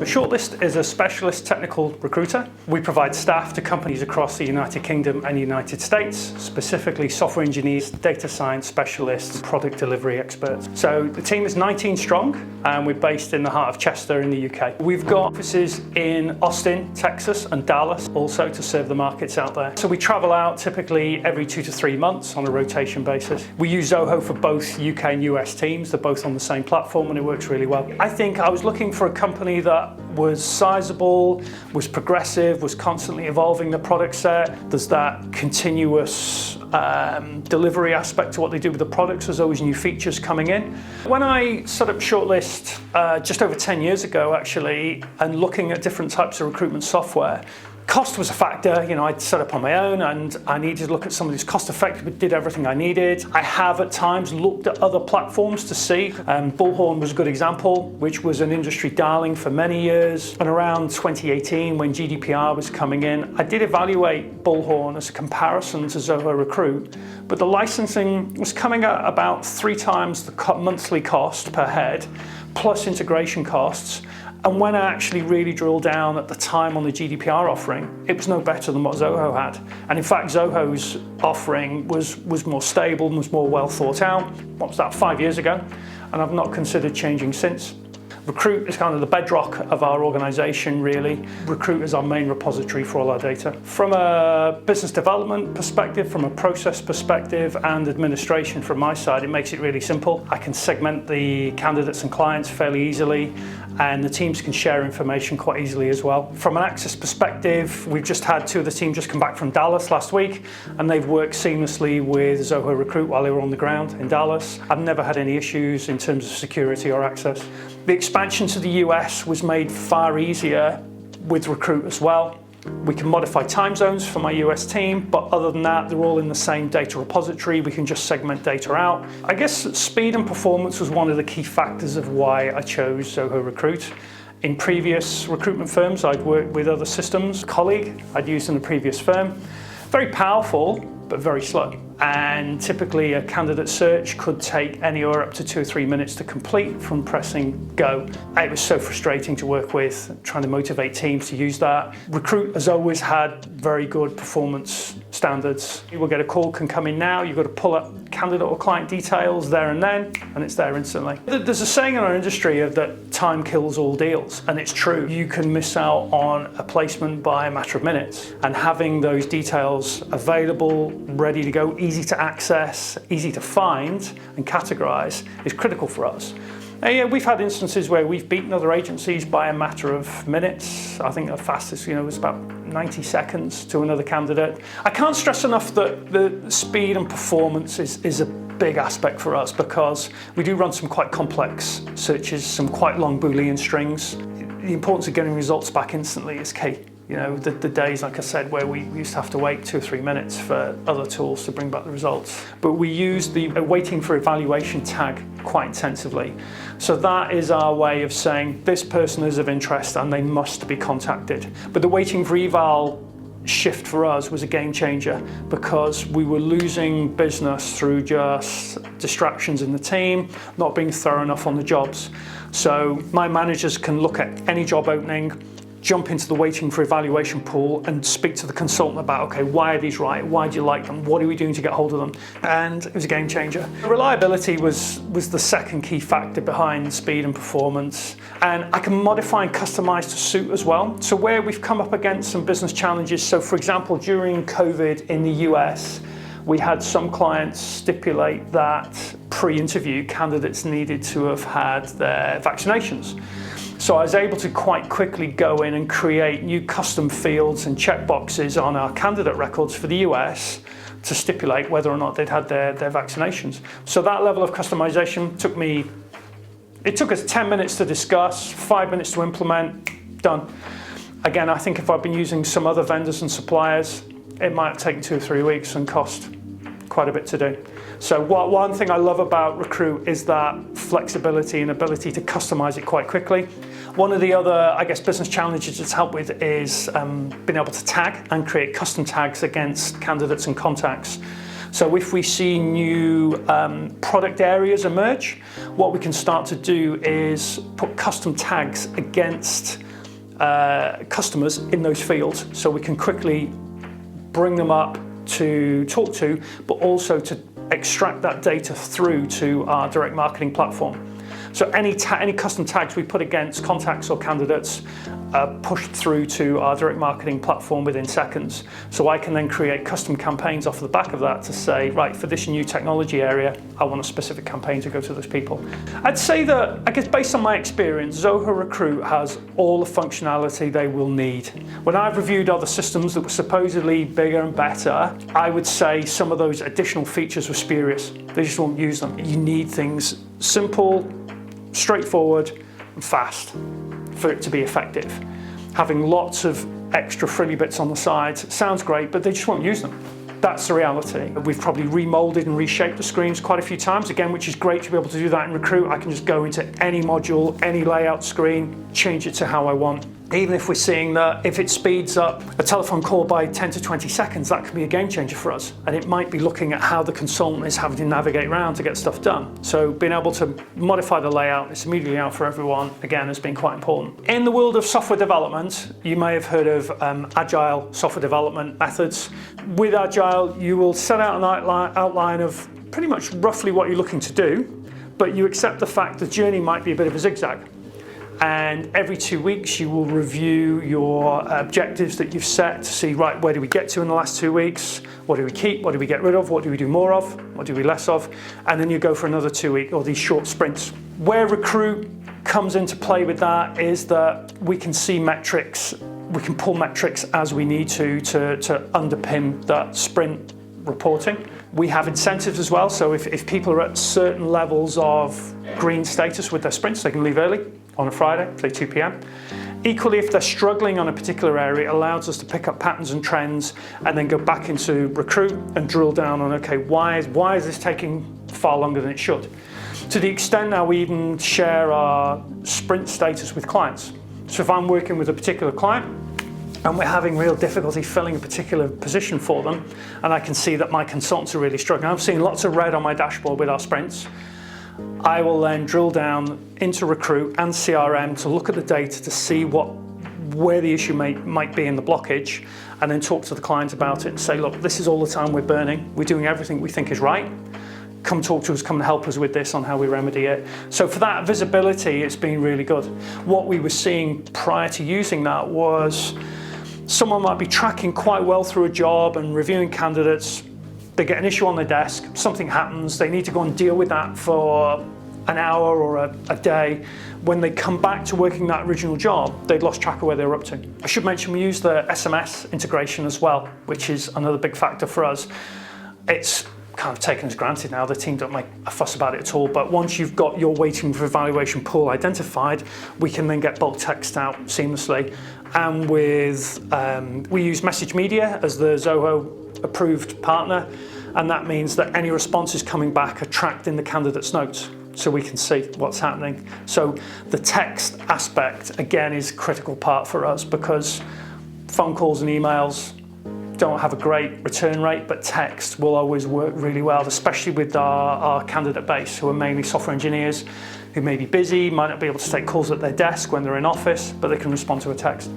Shortlist is a specialist technical recruiter. We provide staff to companies across the United Kingdom and United States, specifically software engineers, data science specialists, product delivery experts. So the team is 19 strong and we're based in the heart of Chester in the UK. We've got offices in Austin, Texas and Dallas also to serve the markets out there. So we travel out typically every 2 to 3 months on a rotation basis. We use Zoho for both UK and US teams. They're both on the same platform and it works really well. I think I was looking for a company that was sizable, was progressive, was constantly evolving the product set. There's that continuous delivery aspect to what they do with the products. There's always new features coming in. When I set up Shortlist just over 10 years ago actually, and looking at different types of recruitment software, cost was a factor. You know, I'd set up on my own and I needed to look at somebody who's cost effective but did everything I needed. I have at times looked at other platforms to see. Bullhorn was a good example, which was an industry darling for many years. And around 2018, when GDPR was coming in, I did evaluate Bullhorn as a comparison to Zoho Recruit, but the licensing was coming at about 3 times the monthly cost per head, plus integration costs. And when I actually really drilled down at the time on the GDPR offering, it was no better than what Zoho had. And in fact, Zoho's offering was more stable and was more well thought out. What was that, 5 years ago? And I've not considered changing since. Recruit is kind of the bedrock of our organization, really. Recruit is our main repository for all our data. From a business development perspective, from a process perspective, and administration from my side, it makes it really simple. I can segment the candidates and clients fairly easily, and the teams can share information quite easily as well. From an access perspective, we've just had 2 of the team just come back from Dallas last week, and they've worked seamlessly with Zoho Recruit while they were on the ground in Dallas. I've never had any issues in terms of security or access. The expansion to the US was made far easier with Recruit as well. We can modify time zones for my US team, but other than that, they're all in the same data repository. We can just segment data out. I guess speed and performance was one of the key factors of why I chose Zoho Recruit. In previous recruitment firms, I'd worked with other systems. A colleague I'd used in a previous firm. Very powerful, but very slow. And typically a candidate search could take anywhere up to 2 or 3 minutes to complete from pressing go. It was so frustrating to work with, trying to motivate teams to use that. Recruit has always had very good performance standards. You will get a call, can come in now, you've got to pull up candidate or client details there and then, and it's there instantly. There's a saying in our industry of that time kills all deals, and it's true. You can miss out on a placement by a matter of minutes, and having those details available, ready to go, easy to access, easy to find and categorize is critical for us. Yeah, we've had instances where we've beaten other agencies by a matter of minutes. I think the fastest, was about 90 seconds to another candidate. I can't stress enough that the speed and performance is a big aspect for us, because we do run some quite complex searches, some quite long Boolean strings. The importance of getting results back instantly is key. The days, like I said, where we used to have to wait 2 or 3 minutes for other tools to bring back the results. But we use the waiting for evaluation tag quite intensively. So that is our way of saying this person is of interest and they must be contacted. But the waiting for eval shift for us was a game changer, because we were losing business through just distractions in the team, not being thorough enough on the jobs. So my managers can look at any job opening, jump into the waiting for evaluation pool and speak to the consultant about, okay, why are these right? Why do you like them? What are we doing to get hold of them? And it was a game changer. Reliability was the second key factor behind speed and performance. And I can modify and customize to suit as well. So where we've come up against some business challenges, so for example, during COVID in the US, we had some clients stipulate that pre-interview candidates needed to have had their vaccinations. So I was able to quite quickly go in and create new custom fields and checkboxes on our candidate records for the US to stipulate whether or not they'd had their vaccinations. So that level of customization took us 10 minutes to discuss, 5 minutes to implement, done. Again, I think if I'd been using some other vendors and suppliers, it might have taken 2 or 3 weeks and cost quite a bit to do. So one thing I love about Recruit is that flexibility and ability to customize it quite quickly. One of the other, business challenges it's helped with is being able to tag and create custom tags against candidates and contacts. So if we see new product areas emerge, what we can start to do is put custom tags against customers in those fields, so we can quickly bring them up to talk to, but also to extract that data through to our direct marketing platform. So any custom tags we put against contacts or candidates are pushed through to our direct marketing platform within seconds. So I can then create custom campaigns off the back of that to say, right, for this new technology area, I want a specific campaign to go to those people. I'd say that, I guess based on my experience, Zoho Recruit has all the functionality they will need. When I've reviewed other systems that were supposedly bigger and better, I would say some of those additional features were spurious. They just won't use them. You need things simple, straightforward and fast for it to be effective. Having lots of extra frilly bits on the sides sounds great, but they just won't use them. That's the reality. We've probably remolded and reshaped the screens quite a few times, again, which is great to be able to do that in Recruit. I can just go into any module, any layout screen, change it to how I want. Even if we're seeing that if it speeds up a telephone call by 10 to 20 seconds, that can be a game changer for us. And it might be looking at how the consultant is having to navigate around to get stuff done. So being able to modify the layout, it's immediately out for everyone, again, has been quite important. In the world of software development, you may have heard of Agile software development methods. With Agile, you will set out an outline of pretty much roughly what you're looking to do, but you accept the fact the journey might be a bit of a zigzag. And every 2 weeks you will review your objectives that you've set to see, right, where do we get to in the last 2 weeks? What do we keep? What do we get rid of? What do we do more of? What do we less of? And then you go for another 2 weeks, or these short sprints. Where Recruit comes into play with that is that we can see metrics, we can pull metrics as we need to underpin that sprint reporting. We have incentives as well, so if people are at certain levels of green status with their sprints, they can leave early on a Friday, say 2 p.m. Equally, if they're struggling on a particular area, it allows us to pick up patterns and trends and then go back into Recruit and drill down on, okay, why is this taking far longer than it should? To the extent now we even share our sprint status with clients. So if I'm working with a particular client and we're having real difficulty filling a particular position for them, and I can see that my consultants are really struggling, I'm seeing lots of red on my dashboard with our sprints, I will then drill down into Recruit and CRM to look at the data to see where the issue might be in the blockage, and then talk to the client about it and say, look, this is all the time we're burning. We're doing everything we think is right. Come talk to us, come and help us with this on how we remedy it. So for that visibility, it's been really good. What we were seeing prior to using that was someone might be tracking quite well through a job and reviewing candidates. They get an issue on their desk, something happens, they need to go and deal with that for an hour or a day. When they come back to working that original job, they'd lost track of where they were up to. I should mention we use the SMS integration as well, which is another big factor for us. It's kind of taken as granted now, the team don't make a fuss about it at all, but once you've got your waiting for evaluation pool identified, we can then get bulk text out seamlessly. And we use Message Media as the Zoho approved partner, and that means that any responses coming back are tracked in the candidate's notes, so we can see what's happening. So the text aspect, again, is a critical part for us, because phone calls and emails don't have a great return rate, but text will always work really well, especially with our candidate base, who are mainly software engineers, who may be busy, might not be able to take calls at their desk when they're in office, but they can respond to a text.